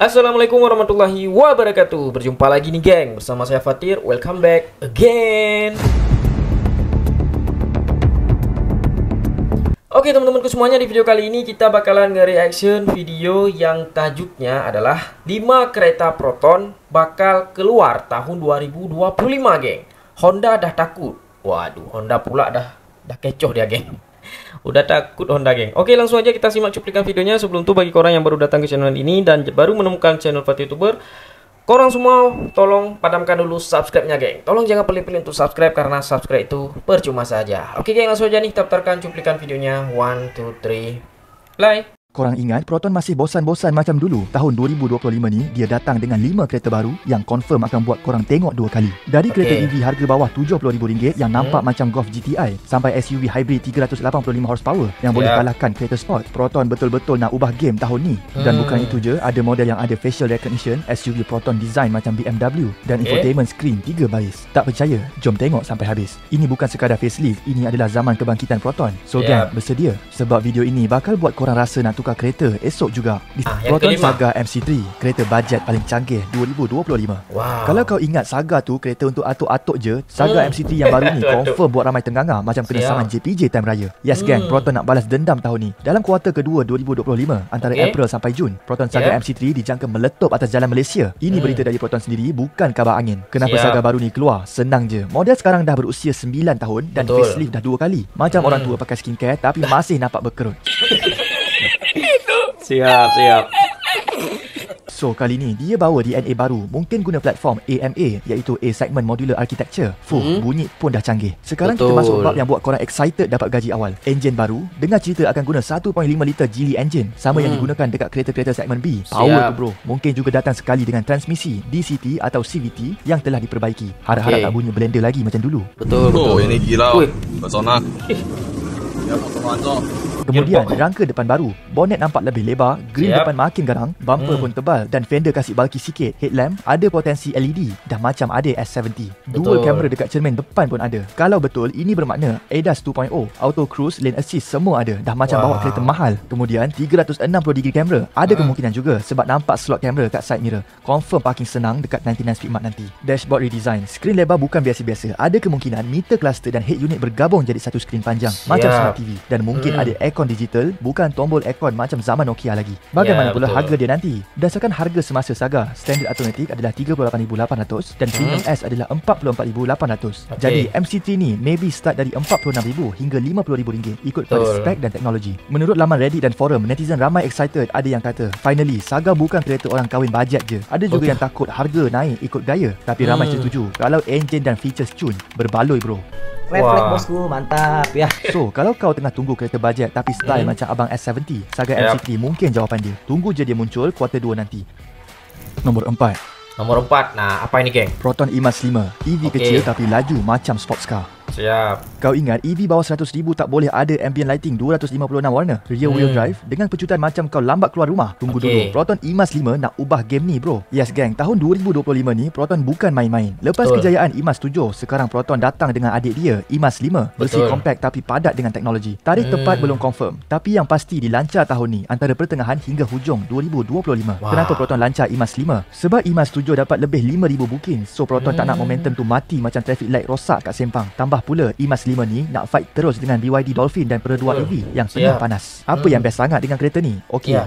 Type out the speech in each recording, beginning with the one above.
Assalamualaikum warahmatullahi wabarakatuh. Berjumpa lagi nih geng, bersama saya Fatir. Welcome back again. Oke teman-temanku semuanya, di video kali ini kita bakalan nge-reaction video yang tajuknya adalah 5 kereta Proton bakal keluar tahun 2025 geng. Honda dah takut. Waduh, Honda pula dah kecoh dia geng. Udah takut Honda geng. Oke, langsung aja kita simak cuplikan videonya. Sebelum itu, bagi korang yang baru datang ke channel ini dan baru menemukan channel Fatir YouTuber, korang semua tolong padamkan dulu subscribe-nya geng. Tolong jangan pilih-pilih untuk subscribe, karena subscribe itu percuma saja. Oke geng, langsung aja nih kita putarkan cuplikan videonya. 1, 2, 3 play. Korang ingat Proton masih bosan-bosan macam dulu? Tahun 2025 ni dia datang dengan 5 kereta baru yang confirm akan buat korang tengok 2 kali. Dari kereta EV harga bawah RM70,000 yang nampak macam Golf GTI sampai SUV hybrid 385 horsepower yang boleh kalahkan kereta sport. Proton betul-betul nak ubah game tahun ni. Dan bukan itu je, ada model yang ada facial recognition, SUV Proton design macam BMW dan infotainment screen 3 baris. Tak percaya? Jom tengok sampai habis. Ini bukan sekadar facelift, ini adalah zaman kebangkitan Proton. So gang, bersedia sebab video ini bakal buat korang rasa nak tukar kereta esok juga. Proton Saga MC3, kereta bajet paling canggih 2025. Kalau kau ingat Saga tu kereta untuk atuk-atuk je, Saga MC3 yang baru ni confirm buat ramai tenganga macam kena saman JPJ time raya. Yes gang, Proton nak balas dendam tahun ni. Dalam kuartal kedua 2025, antara April sampai Jun, Proton Saga MC3 dijangka meletup atas jalan Malaysia. Ini berita dari Proton sendiri, bukan kabar angin. Kenapa Saga baru ni keluar? Senang je. Model sekarang dah berusia 9 tahun dan facelift dah 2 kali. Macam orang tua pakai skincare tapi masih nampak berkerut. Siap. So kali ni dia bawa DNA baru, mungkin guna platform AMA, iaitu A Segment Modular Architecture. Bunyi pun dah canggih. Sekarang kita masuk bab yang buat korang excited dapat gaji awal. Enjin baru, dengar cerita akan guna 1.5 liter Geely engine, sama yang digunakan dekat kereta-kereta segmen B. Power tu bro. Mungkin juga datang sekali dengan transmisi DCT atau CVT yang telah diperbaiki. Harap-harap tak bunyi blender lagi macam dulu. Betul. Ini gila. Pesona. Kemudian rangka depan baru, bonnet nampak lebih lebar, grill depan makin garang, bumper pun tebal dan fender kasih bulky sikit. Headlamp ada potensi LED, dah macam ada S70. Dual kamera dekat cermin depan pun ada. Kalau betul, ini bermakna ADAS 2.0, auto cruise, lane assist semua ada. Dah macam bawa kereta mahal. Kemudian 360 degree kamera, ada kemungkinan juga sebab nampak slot kamera kat side mirror. Confirm parking senang dekat 99 speed mark nanti. Dashboard redesign, skrin lebar bukan biasa-biasa. Ada kemungkinan meter cluster dan head unit bergabung jadi satu skrin panjang macam smart TV. Dan mungkin ada aircon digital, bukan tombol aircon macam zaman Nokia lagi. Bagaimana pula harga dia nanti? Berdasarkan harga semasa Saga, standard automatic adalah 38,800 dan premium S adalah 44,800. Jadi MC3 ni maybe start dari 46,000 hingga 50,000 ringgit ikut pada spek dan teknologi. Menurut laman Reddit dan forum, netizen ramai excited. Ada yang kata, finally Saga bukan kereta orang kahwin bajet je. Ada juga yang takut harga naik ikut gaya. Tapi ramai setuju kalau engine dan features cun, berbaloi bro. Reflect bosku, mantap ya. So, kalau kau tengah tunggu kereta bajet tapi style macam abang S70, Saga MC3 mungkin jawapan dia. Tunggu je dia muncul kuartal 2 nanti. Nombor 4. Nah, apa ini geng? Proton Emas 5, EV kecil tapi laju macam sports car. Siap. Kau ingat EV bawah 100,000 tak boleh ada ambient lighting 256 warna, rear wheel drive dengan pecutan macam kau lambat keluar rumah. Tunggu dulu, Proton Emas 5 nak ubah game ni bro. Yes gang, tahun 2025 ni Proton bukan main-main. Lepas kejayaan Emas 7, sekarang Proton datang dengan adik dia Emas 5, versi compact tapi padat dengan teknologi. Tarikh tepat belum confirm, tapi yang pasti dilancar tahun ni antara pertengahan hingga hujung 2025. Kenapa Proton lancar Emas 5? Sebab Emas 7 dapat lebih 5,000 booking. So Proton tak nak momentum tu mati macam traffic light rosak kat Sempang. Tambah pula Emas 5 ni nak fight terus dengan BYD Dolphin dan Perodua EV yang tengah panas. Apa yang best sangat dengan kereta ni?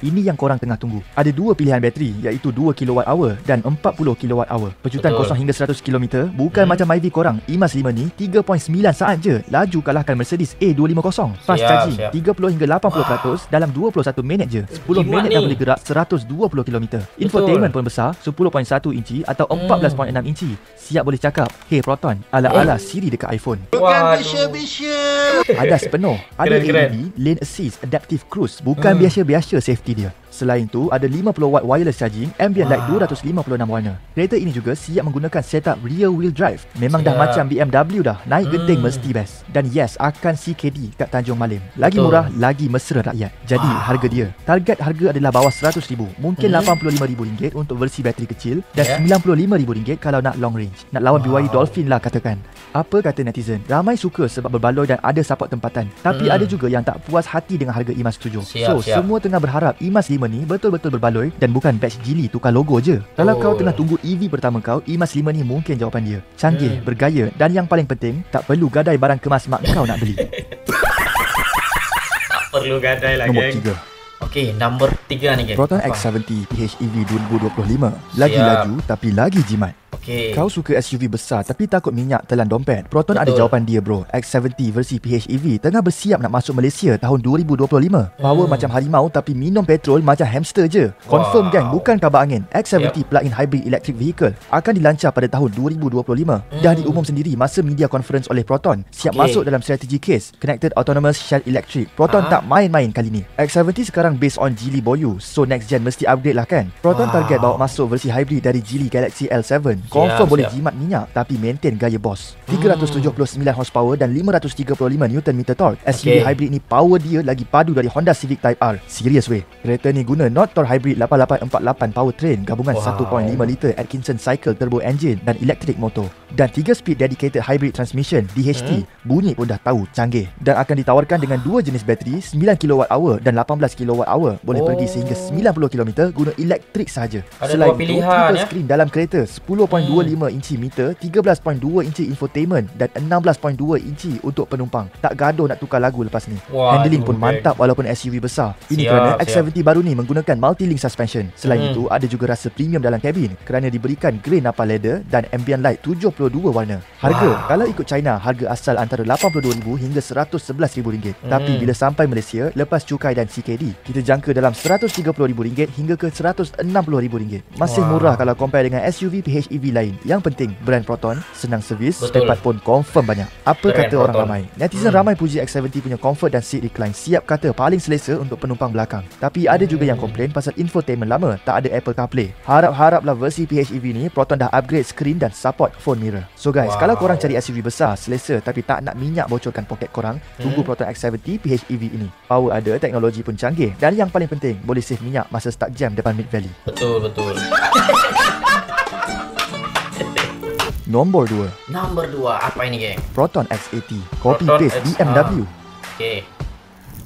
Ini yang korang tengah tunggu. Ada 2 pilihan bateri, iaitu 2 kWh dan 40 kWh. Pecutan 0 hingga 100 km, bukan macam MyV korang. Emas 5 ni 3.9 saat je laju kalahkan Mercedes A250. Fast charging 30 hingga 80% dalam 21 minit je. 10 minit dah boleh gerak 120 km. Infotainment pun besar, 10.1 inci atau 14.6 inci. Siap boleh cakap, hey Proton, ala-ala Siri dekat iPhone. Ada sepenuh. Ada LED, lane assist, adaptive cruise. Bukan biasa-biasa safety dia. Selain tu, ada 50 watt wireless charging, ambient light 256 warna. Kereta ini juga siap menggunakan setup rear wheel drive. Memang dah macam BMW dah, naik genting mesti best. Dan yes, akan CKD kat Tanjung Malim. Lagi murah, lagi mesra rakyat. Jadi harga dia, target harga adalah bawah 100,000, mungkin RM85,000 untuk versi bateri kecil dan RM95,000 kalau nak long range. Nak lawan BYD Dolphin lah katakan. Apa kata netizen? Ramai suka sebab berbaloi dan ada support tempatan. Tapi ada juga yang tak puas hati dengan harga IMAX 7. Semua tengah berharap IMAX 5 ni betul-betul berbaloi dan bukan batch jili tukar logo je. Kalau kau tengah tunggu EV pertama kau, IMAX 5 ni mungkin jawapan dia. Canggih, bergaya dan yang paling penting, tak perlu gadai barang kemas mak kau nak beli. Tak perlu gadai lah, Nombor geng. 3. Okey, nombor 3 ni, geng. Proton X70 PHEV 2025. Lagi laju tapi lagi jimat. Okey. Kau suka SUV besar tapi takut minyak telan dompet? Proton ada jawapan dia, bro. X70 versi PHEV tengah bersiap nak masuk Malaysia tahun 2025. Power macam harimau tapi minum petrol macam hamster je. Confirm gang, bukan kabar angin. X70 plug-in hybrid electric vehicle akan dilancar pada tahun 2025. Dah diumum sendiri masa media conference oleh Proton. Siap masuk dalam strategi case Connected Autonomous Shell Electric. Proton tak main-main kali ni. X70 sekarang based on Geely Boyu, so next gen mesti upgrade lah kan. Proton target bawa masuk versi hybrid dari Geely Galaxy L7. Confirm boleh jimat minyak tapi maintain gaya bos. 379 horsepower dan 535 Nm torque. SUV hybrid ni power dia lagi padu dari Honda Civic Type R. Serious weh. Kereta ni guna Nord-Tor Hybrid 8848 powertrain gabungan 1.5 liter Atkinson Cycle turbo engine dan electric motor. Dan 3 speed dedicated hybrid transmission DHT. Bunyi pun dah tahu canggih. Dan akan ditawarkan dengan 2 jenis bateri 9 kWh dan 18 kWh. Boleh pergi sehingga 90 km guna elektrik sahaja. Ada Selain dua itu, pilihan, triple screen dalam kereta 10.25 inci meter, 13.2 inci infotainment dan 16.2 inci untuk penumpang. Tak gaduh nak tukar lagu lepas ni. Handling pun mantap walaupun SUV besar. Ini kerana X70 baru ni menggunakan multi-link suspension. Selain itu, ada juga rasa premium dalam kabin kerana diberikan grey napal leather dan ambient light 72 warna. Harga, kalau ikut China, harga asal antara RM82,000 hingga RM111,000. Tapi bila sampai Malaysia, lepas cukai dan CKD, kita jangka dalam RM130,000 hingga ke RM160,000. Masih murah kalau compare dengan SUV PHEV lain. Yang penting, brand Proton senang servis, spare part pun confirm banyak. Apa kata orang ramai? Netizen ramai puji X70 punya comfort dan seat recline. Siap kata paling selesa untuk penumpang belakang. Tapi ada juga yang komplain pasal infotainment lama, tak ada Apple CarPlay. Harap-haraplah versi PHEV ni Proton dah upgrade screen dan support phone mirror. So guys, kalau korang cari SUV besar, selesa tapi tak nak minyak bocorkan poket korang, tunggu Proton X70 PHEV ini. Power ada, teknologi pun canggih dan yang paling penting, boleh save minyak masa start jam depan Mid Valley. Betul. Nombor 2. Nombor 2, apa ini, geng? Proton X80. Copy paste BMW. Okey.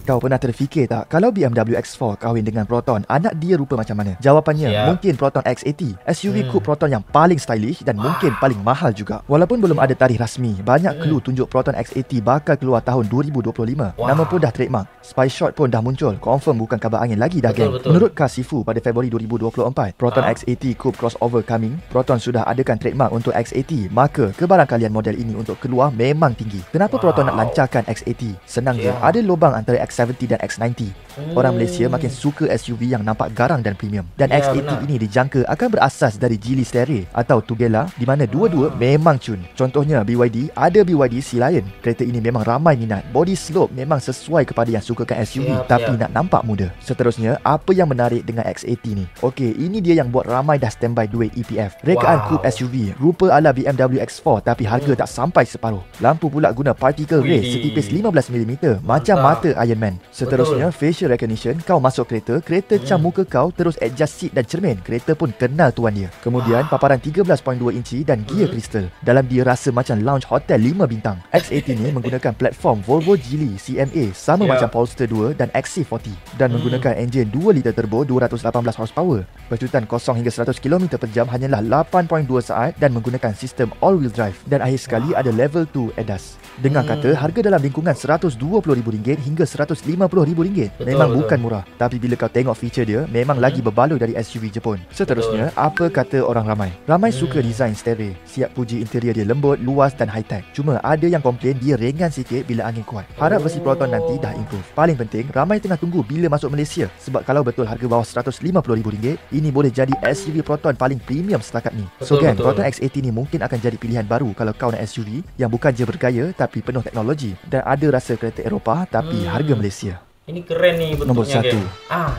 Kau pernah terfikir tak kalau BMW X4 kahwin dengan Proton, anak dia rupa macam mana? Jawapannya mungkin Proton X80. SUV coupe Proton yang paling stylish dan mungkin paling mahal juga. Walaupun belum ada tarikh rasmi, banyak clue tunjuk Proton X80 bakal keluar tahun 2025. Nama pun dah trademark. Spy shot pun dah muncul. Confirm bukan kabar angin lagi dah, geng. Menurut Kasifu pada Februari 2024, Proton X80 coupe crossover coming. Proton sudah adakan trademark untuk X80. Maka kebarangkalian model ini untuk keluar memang tinggi. Kenapa Proton nak lancarkan X80? Senang je. Ada lubang antara X70 dan X90. Orang Malaysia makin suka SUV yang nampak garang dan premium. Dan X80 ini dijangka akan berasas dari Geely Stereo atau Tugela, di mana dua-dua memang cun. Contohnya BYD, ada BYD Sea Lion. Kereta ini memang ramai minat. Body slope memang sesuai kepada yang sukakan SUV, tapi nak nampak muda. Seterusnya, apa yang menarik dengan X80 ni? Okey, ini dia yang buat ramai dah standby duit EPF. Rekaan coupe SUV, rupa ala BMW X4 tapi harga tak sampai separuh. Lampu pula guna particle ray setipis 15mm, macam mata Iron Man. Seterusnya, facial recognition. Kau masuk kereta, kereta cam muka kau terus adjust seat dan cermin. Kereta pun kenal tuan dia. Kemudian, paparan 13.2 inci dan gear kristal. Dalam dia rasa macam lounge hotel 5 bintang. X80 ni menggunakan platform Volvo Geely CMA sama macam Polestar 2 dan XC40 dan menggunakan enjin 2 liter turbo 218 horsepower. Kecepatan 0 hingga 100 km per jam hanyalah 8.2 saat dan menggunakan sistem all-wheel drive. Dan akhir sekali ada level 2 ADAS. Dengar kata harga dalam lingkungan RM120,000 hingga RM150,000. Memang bukan murah. Tapi bila kau tengok feature dia, memang lagi berbaloi dari SUV Jepun. Seterusnya, apa kata orang ramai? Ramai suka design stereo. Siap puji interior dia lembut, luas dan high-tech. Cuma ada yang komplain dia ringan sikit bila angin kuat. Harap versi Proton nanti dah improve. Paling penting, ramai tengah tunggu bila masuk Malaysia. Sebab kalau betul harga bawah RM150,000, ini boleh jadi SUV Proton paling premium setakat ni. So gang, Proton X80 ni mungkin akan jadi pilihan baru kalau kau nak SUV yang bukan je bergaya tapi penuh teknologi dan ada rasa kereta Eropah tapi harga Malaysia. Ini keren ni bentuknya, Nombor 1. geng.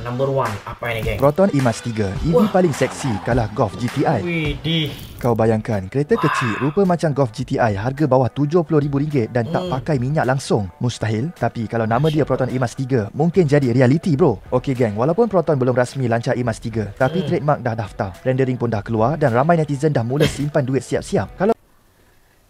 Nombor 1. Apa ini, geng? Proton IMAX 3. EV paling seksi kalah Golf GTI. Widih. Kau bayangkan, kereta kecil rupa macam Golf GTI, harga bawah RM70,000 dan tak pakai minyak langsung. Mustahil. Tapi kalau nama dia Proton IMAX 3, mungkin jadi reality, bro. Okey geng, walaupun Proton belum rasmi lancar IMAX 3, tapi trademark dah daftar. Rendering pun dah keluar dan ramai netizen dah mula simpan duit siap-siap. Kalau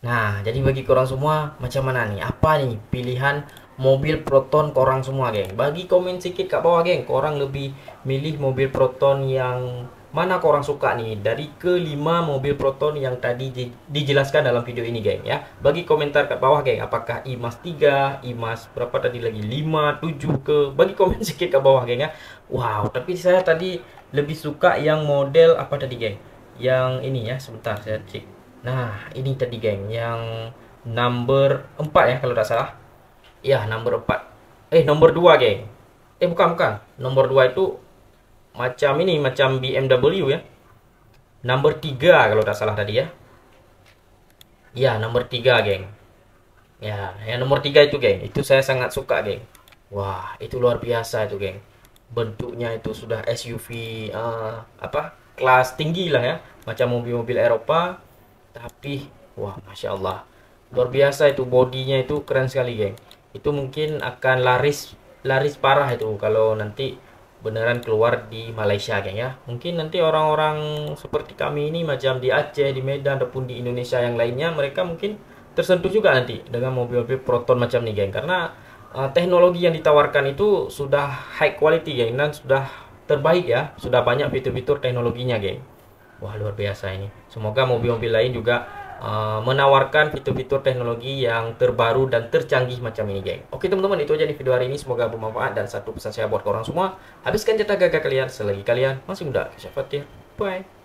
Nah, jadi bagi korang semua macam mana nih? Apa nih pilihan mobil Proton korang semua, geng? Bagi komen sedikit kat bawah, geng. Korang lebih milih mobil Proton yang mana korang suka nih dari kelima mobil Proton yang tadi dijelaskan dalam video ini, geng, ya. Bagi komentar kat bawah, geng. Apakah IMAX 3, IMAX berapa tadi lagi? 5, 7 ke? Bagi komen sedikit kat bawah, geng, ya. Wow, tapi saya tadi lebih suka yang model apa tadi, geng? Yang ini ya, sebentar saya cek. Nah, ini tadi, geng, yang number 4 ya kalau tidak salah. Ya, nomor 4. Nomor 2, geng. Bukan. Nomor 2 itu macam ini, macam BMW ya. Nomor 3 kalau tak salah tadi ya. Ya, nomor 3, geng. Ya, yang nomor 3 itu, geng. Itu saya sangat suka, geng. Wah, itu luar biasa itu, geng. Bentuknya itu sudah SUV kelas tinggi lah ya. Macam mobil-mobil Eropa. Tapi, wah, Masya Allah. Luar biasa itu, bodinya itu keren sekali, geng. Itu mungkin akan laris parah itu kalau nanti beneran keluar di Malaysia, geng, ya. Mungkin nanti orang-orang seperti kami ini macam di Aceh, di Medan ataupun di Indonesia yang lainnya, mereka mungkin tersentuh juga nanti dengan mobil-mobil Proton macam ini, geng, karena teknologi yang ditawarkan itu sudah high quality, geng, dan sudah terbaik ya, sudah banyak fitur-fitur teknologinya, geng. Wah, luar biasa ini. Semoga mobil-mobil lain juga menawarkan fitur-fitur teknologi yang terbaru dan tercanggih macam ini, geng. Oke teman-teman, itu aja di video hari ini. Semoga bermanfaat, dan satu pesan saya buat korang semua, habiskan jatah gagah kalian selagi kalian masih muda. Bye.